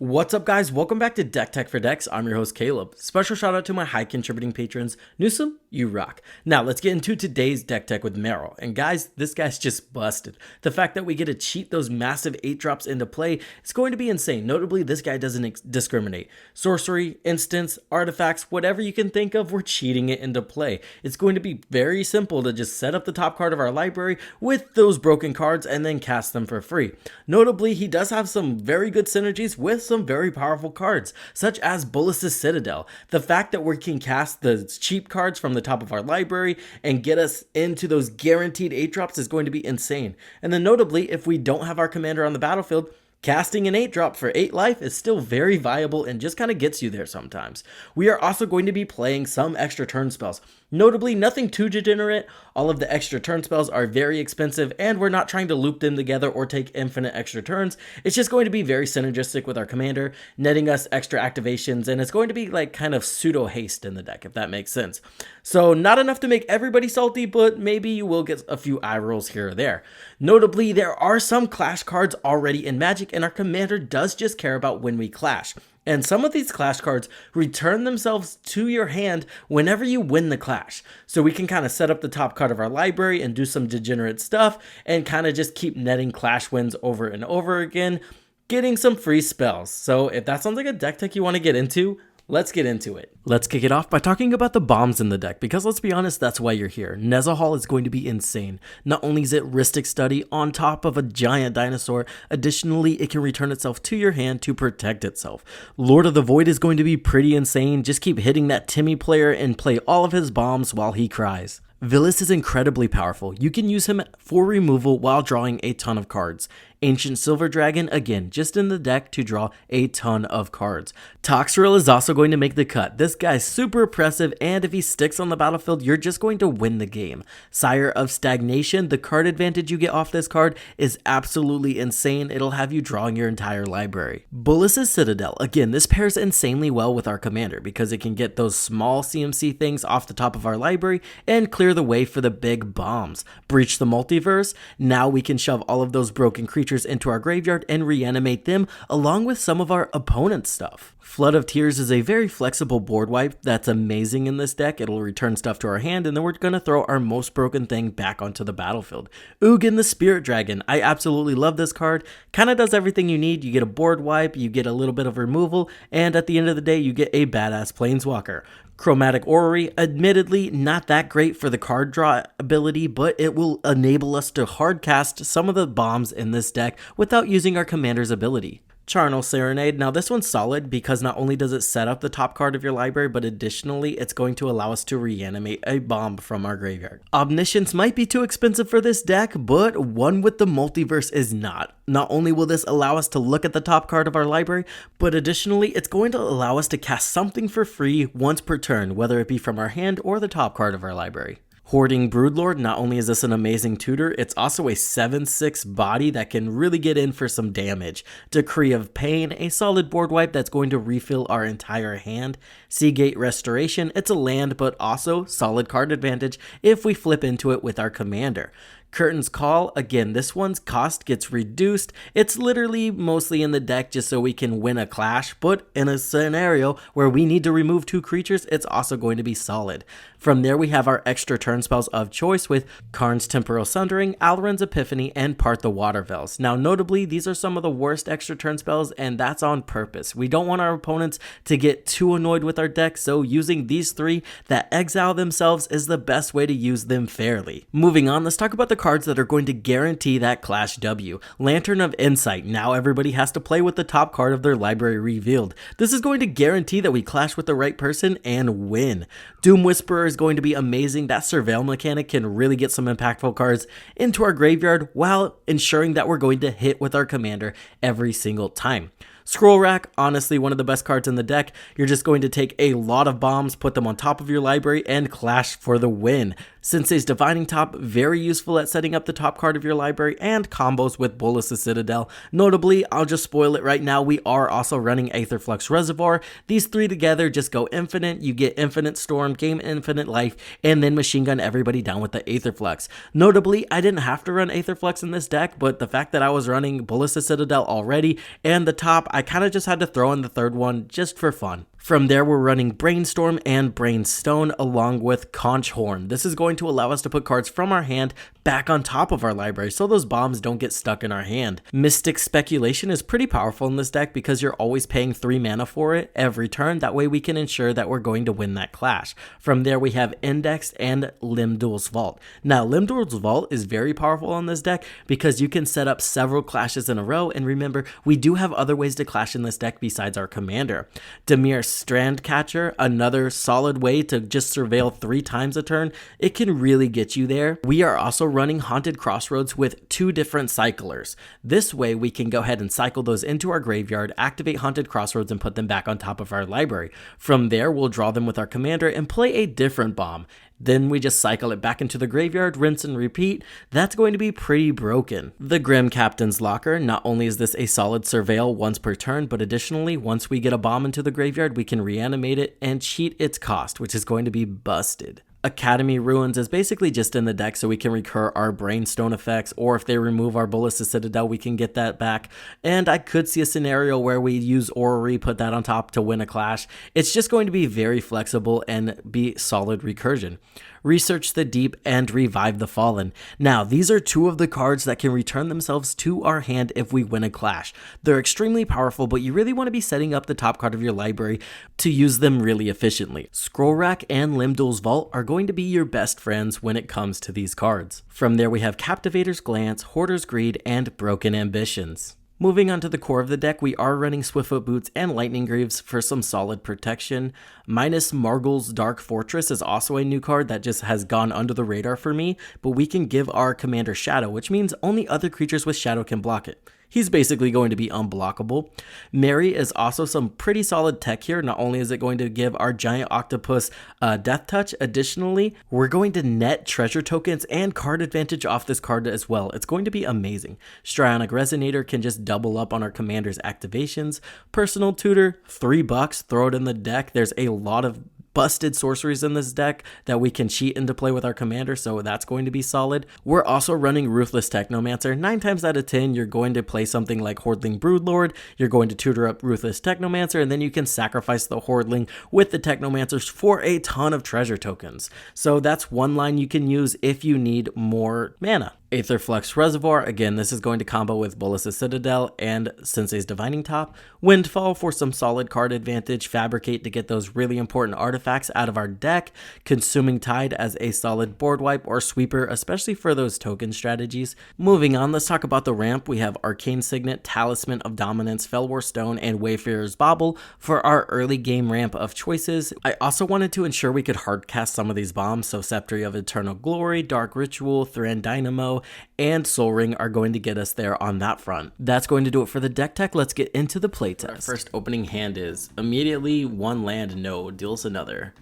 What's up, guys? Welcome back to Deck Tech for Decks. I'm your host, Caleb. Special shout out to my high contributing patrons. Newsome, you rock. Now, let's get into today's Deck Tech with Marvo. And guys, this guy's just busted. The fact that we get to cheat those massive 8-drops into play is going to be insane. Notably, this guy doesn't discriminate. Sorcery, instants, artifacts, whatever you can think of, we're cheating it into play. It's going to be very simple to just set up the top card of our library with those broken cards and then cast them for free. Notably, he does have some very good synergies with some very powerful cards, such as Bullis's Citadel. The fact that we can cast the cheap cards from the top of our library and get us into those guaranteed 8-drops is going to be insane. And then notably, if we don't have our commander on the battlefield, casting an 8-drop for 8 life is still very viable and just kind of gets you there sometimes. We are also going to be playing some extra turn spells. Notably, nothing too degenerate. All of the extra turn spells are very expensive, and we're not trying to loop them together or take infinite extra turns. It's just going to be very synergistic with our commander, netting us extra activations, and it's going to be like kind of pseudo haste in the deck, if that makes sense. So not enough to make everybody salty, but maybe you will get a few eye rolls here or there. Notably, there are some clash cards already in Magic, and our commander does just care about when we clash. And some of these clash cards return themselves to your hand whenever you win the clash. So we can kind of set up the top card of our library and do some degenerate stuff and kind of just keep netting clash wins over and over again, getting some free spells. So if that sounds like a deck tech you want to get into, let's get into it. Let's kick it off by talking about the bombs in the deck, because let's be honest, that's why you're here. Nezahal is going to be insane. Not only is it Rhystic Study on top of a giant dinosaur, additionally, it can return itself to your hand to protect itself. Lord of the Void is going to be pretty insane. Just keep hitting that Timmy player and play all of his bombs while he cries. Vilis is incredibly powerful. You can use him for removal while drawing a ton of cards. Ancient Silver Dragon, again, just in the deck to draw a ton of cards. Toxrill is also going to make the cut. This guy's super oppressive, and if he sticks on the battlefield, you're just going to win the game. Sire of Stagnation, the card advantage you get off this card is absolutely insane. It'll have you drawing your entire library. Bullis's Citadel, again, this pairs insanely well with our commander because it can get those small CMC things off the top of our library and clear the way for the big bombs. Breach the Multiverse, now we can shove all of those broken creatures into our graveyard and reanimate them along with some of our opponent's stuff. Flood of Tears is a very flexible board wipe that's amazing in this deck. It'll return stuff to our hand, and then we're going to throw our most broken thing back onto the battlefield. Ugin the Spirit Dragon, I absolutely love this card. Kind of does everything you need. You get a board wipe, you get a little bit of removal, and at the end of the day you get a badass planeswalker. Chromatic Orrery, admittedly not that great for the card draw ability, but it will enable us to hardcast some of the bombs in this deck without using our commander's ability. Charnel Serenade, now this one's solid because not only does it set up the top card of your library, but additionally it's going to allow us to reanimate a bomb from our graveyard. Omniscience might be too expensive for this deck, but one with the multiverse is not. Not only will this allow us to look at the top card of our library, but additionally it's going to allow us to cast something for free once per turn, whether it be from our hand or the top card of our library. Hoarding Broodlord, not only is this an amazing tutor, it's also a 7/6 body that can really get in for some damage. Decree of Pain, a solid board wipe that's going to refill our entire hand. Seagate Restoration, it's a land but also solid card advantage if we flip into it with our commander. Curtain's Call, again, this one's cost gets reduced. It's literally mostly in the deck just so we can win a clash, but in a scenario where we need to remove 2 creatures, it's also going to be solid. From there, we have our extra turn spells of choice with Karn's Temporal Sundering, Alrund's Epiphany, and Part the Watervels. Now, notably, these are some of the worst extra turn spells, and that's on purpose. We don't want our opponents to get too annoyed with our deck, so using these 3 that exile themselves is the best way to use them fairly. Moving on, let's talk about the cards that are going to guarantee that Clash W. Lantern of Insight, now everybody has to play with the top card of their library revealed. This is going to guarantee that we clash with the right person and win. Doom Whisperer is going to be amazing. That Surveil mechanic can really get some impactful cards into our graveyard while ensuring that we're going to hit with our commander every single time. Scroll Rack, honestly one of the best cards in the deck. You're just going to take a lot of bombs, put them on top of your library, and clash for the win. Sensei's Divining Top, very useful at setting up the top card of your library and combos with Bullis's Citadel. Notably, I'll just spoil it right now, we are also running Aetherflux Reservoir. These 3 together just go infinite. You get Infinite Storm, gain infinite life, and then machine gun everybody down with the Aetherflux. Notably, I didn't have to run Aetherflux in this deck, but the fact that I was running Bullis's Citadel already and the top, I kind of just had to throw in the third one just for fun. From there, we're running Brainstorm and Brainstone along with Conch Horn. This is going to allow us to put cards from our hand back on top of our library so those bombs don't get stuck in our hand. Mystic Speculation is pretty powerful in this deck because you're always paying 3 mana for it every turn. That way we can ensure that we're going to win that clash. From there, we have Indexed and Limdul's Vault. Now, Limdul's Vault is very powerful on this deck because you can set up several clashes in a row, and remember, we do have other ways to clash in this deck besides our commander. Dimir Strandcatcher, another solid way to just surveil 3 times a turn. It can really get you there. We are also running Haunted Crossroads with 2 different cyclers. This way we can go ahead and cycle those into our graveyard, activate Haunted Crossroads, and put them back on top of our library. From there, we'll draw them with our commander and play a different bomb. Then we just cycle it back into the graveyard, rinse and repeat. That's going to be pretty broken. The Grim Captain's Locker, not only is this a solid surveil once per turn, but additionally, once we get a bomb into the graveyard, we can reanimate it and cheat its cost, which is going to be busted. Academy Ruins is basically just in the deck so we can recur our Brainstone effects, or if they remove our Bullets to Citadel, we can get that back. And I could see a scenario where we use Orrery, put that on top to win a clash. It's just going to be very flexible and be solid recursion. Research the Deep and Revive the Fallen. Now, these are 2 of the cards that can return themselves to our hand if we win a clash. They're extremely powerful, but you really want to be setting up the top card of your library to use them really efficiently. Scroll Rack and Limdul's Vault are going to be your best friends when it comes to these cards. From there, we have Captivator's Glance, Hoarder's Greed, and Broken Ambitions. Moving on to the core of the deck, we are running Swiftfoot Boots and Lightning Greaves for some solid protection. Minus Margul's Dark Fortress is also a new card that just has gone under the radar for me, but we can give our commander Shadow, which means only other creatures with Shadow can block it. He's basically going to be unblockable. Mary is also some pretty solid tech here. Not only is it going to give our giant octopus death touch, additionally, we're going to net treasure tokens and card advantage off this card as well. It's going to be amazing. Strionic Resonator can just double up on our commander's activations. Personal Tutor, $3, throw it in the deck. There's a lot of busted sorceries in this deck that we can cheat into play with our commander, so that's going to be solid. We're also running Ruthless Technomancer. 9 times out of 10, you're going to play something like Hordling Broodlord, you're going to tutor up Ruthless Technomancer, and then you can sacrifice the Hordling with the Technomancers for a ton of treasure tokens. So that's one line you can use if you need more mana. Aetherflux Reservoir, again, this is going to combo with Bolas' Citadel and Sensei's Divining Top. Windfall for some solid card advantage. Fabricate to get those really important artifacts out of our deck. Consuming Tide as a solid board wipe or sweeper, especially for those token strategies. Moving on, let's talk about the ramp. We have Arcane Signet, Talisman of Dominance, Felwar Stone, and Wayfarer's Bauble for our early game ramp of choices. I also wanted to ensure we could hardcast some of these bombs, so Scepter of Eternal Glory, Dark Ritual, Thran Dynamo, and Soul Ring are going to get us there on that front. That's going to do it for the deck tech. Let's get into the playtest. Our first opening hand is immediately 1 land, no, deals another.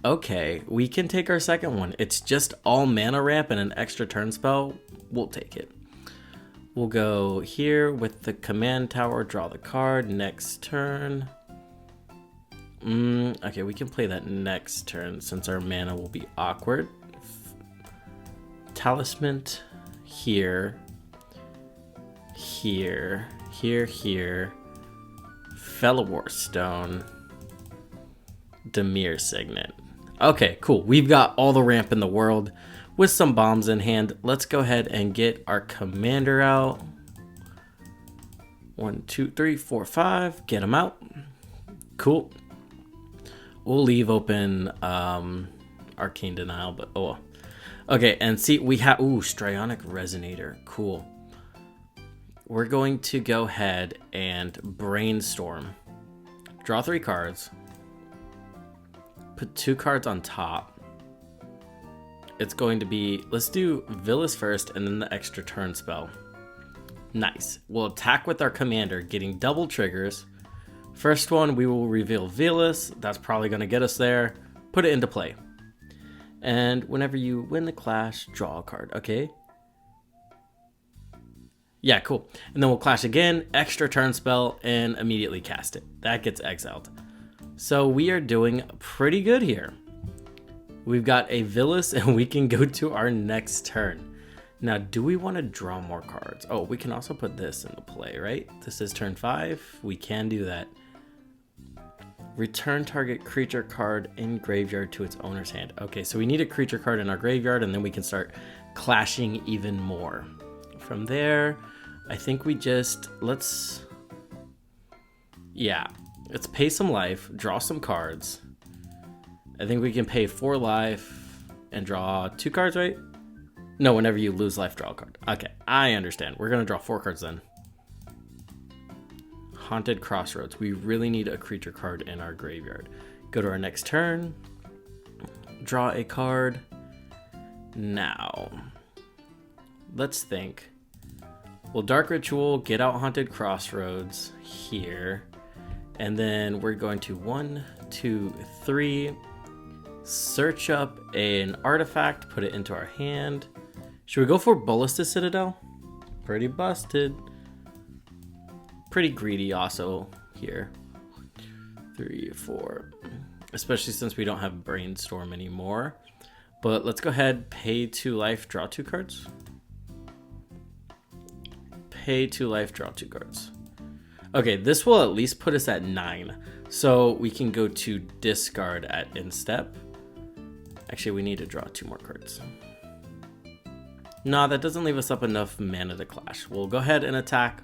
Okay, we can take our second one. It's just all mana ramp and an extra turn spell. We'll take it. We'll go here with the command tower, draw the card, next turn. Okay, we can play that next turn since our mana will be awkward. Talisman here, here, Felwar Stone, Dimir Signet. Okay, cool. We've got all the ramp in the world with some bombs in hand. Let's go ahead and get our commander out. 1, 2, 3, 4, 5. Get him out. Cool. We'll leave open Arcane Denial, but oh well. Okay, and see, we have, Strionic Resonator, cool. We're going to go ahead and Brainstorm. Draw 3 cards. Put 2 cards on top. It's going to be, let's do Villas first and then the extra turn spell. Nice. We'll attack with our commander, getting double triggers. First one, we will reveal Villas. That's probably going to get us there. Put it into play. And whenever you win the clash, draw a card, okay? Yeah, cool. And then we'll clash again, extra turn spell, and immediately cast it. That gets exiled. So we are doing pretty good here. We've got a Villas, and we can go to our next turn. Now, do we want to draw more cards? Oh, we can also put this into play, right? This is turn 5. We can do that. Return target creature card in graveyard to its owner's hand. Okay, so we need a creature card in our graveyard, and then we can start clashing even more. From there, I think we just, let's pay some life, draw some cards. I think we can pay 4 life and draw 2 cards, right? No, whenever you lose life, draw a card. Okay, I understand. We're going to draw 4 cards then. Haunted Crossroads. We really need a creature card in our graveyard. Go to our next turn. Draw a card. Now, let's think. Well, Dark Ritual, get out Haunted Crossroads here. And then we're going to 1, 2, 3. Search up an artifact, put it into our hand. Should we go for Ballistic Citadel? Pretty busted. Pretty greedy also here. 3, 4. Especially since we don't have Brainstorm anymore. But let's go ahead, pay 2 life, draw 2 cards. Pay 2 life, draw 2 cards. Okay, this will at least put us at 9. So we can go to discard at instep. Actually, we need to draw 2 more cards. No, that doesn't leave us up enough mana to clash. We'll go ahead and attack.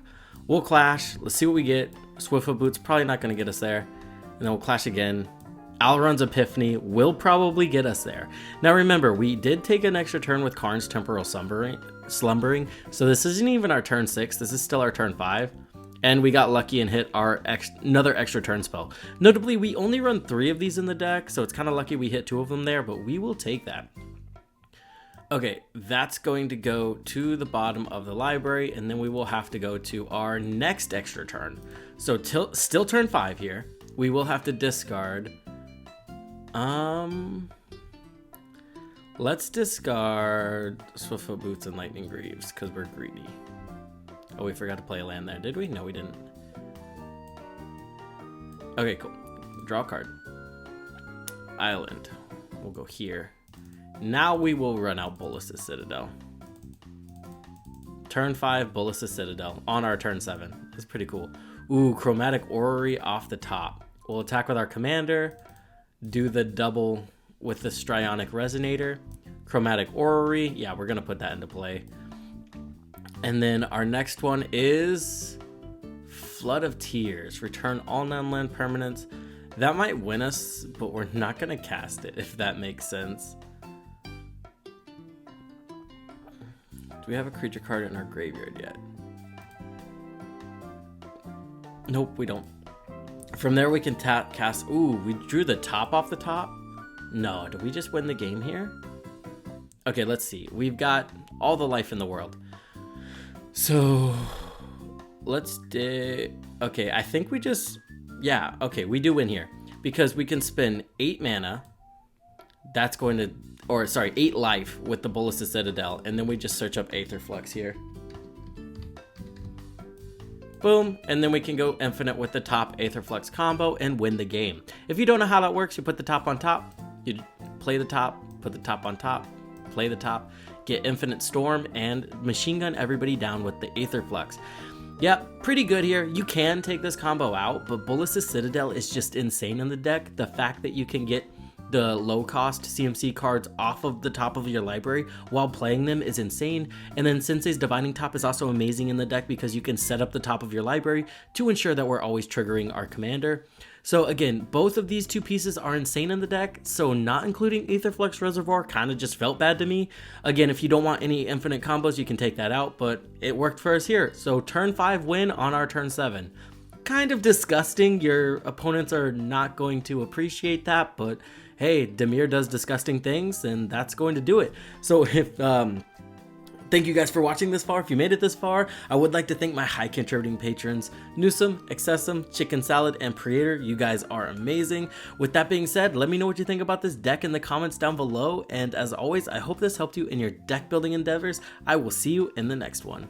We'll clash. Let's see what we get. Swift of Boots probably not going to get us there. And then we'll clash again. Alrund's Epiphany will probably get us there. Now remember, we did take an extra turn with Karn's Temporal Slumbering. So this isn't even our turn 6. This is still our turn 5. And we got lucky and hit our another extra turn spell. Notably, we only run 3 of these in the deck, so it's kind of lucky we hit 2 of them there, but we will take that. Okay, that's going to go to the bottom of the library, and then we will have to go to our next extra turn. So still turn 5 here. We will have to discard. Let's discard Swiftfoot Boots and Lightning Greaves because we're greedy. Oh, we forgot to play a land there, did we? No, we didn't. Okay, cool. Draw a card. Island. We'll go here. Now we will run out Ballistic Citadel. Turn 5, Ballistic Citadel on our turn 7. That's pretty cool. Ooh, Chromatic Orrery off the top. We'll attack with our commander. Do the double with the Strionic Resonator. Chromatic Orrery. Yeah, we're going to put that into play. And then our next one is Flood of Tears. Return all non-land permanents. That might win us, but we're not going to cast it, if that makes sense. Do we have a creature card in our graveyard yet? Nope, we don't. From there we can cast... Ooh, we drew the top off the top? No, did we just win the game here? Okay, let's see. We've got all the life in the world. So, let's okay, I think we just... Yeah, okay, we do win here. Because we can spend 8 mana. That's going to... Or, sorry, 8 life with the Ballistic Citadel. And then we just search up Aetherflux here. Boom. And then we can go infinite with the top Aetherflux combo and win the game. If you don't know how that works, you put the top on top. You play the top, put the top on top, play the top. Get Infinite Storm and machine gun everybody down with the Aetherflux. Yeah, pretty good here. You can take this combo out, but Ballistic Citadel is just insane in the deck. The fact that you can get the low cost CMC cards off of the top of your library while playing them is insane. And then Sensei's Divining Top is also amazing in the deck because you can set up the top of your library to ensure that we're always triggering our commander. So again, both of these 2 pieces are insane in the deck, so not including Aetherflux Reservoir kind of just felt bad to me. Again, if you don't want any infinite combos, you can take that out, but it worked for us here. So turn 5 win on our turn 7. Kind of disgusting. Your opponents are not going to appreciate that, but hey, Dimir does disgusting things, and that's going to do it. So if thank you guys for watching this far. If you made it this far, I would like to thank my high contributing patrons, Newsome, Excessum, Chicken Salad, and Preator. You guys are amazing. With that being said, let me know what you think about this deck in the comments down below. And as always, I hope this helped you in your deck building endeavors. I will see you in the next one.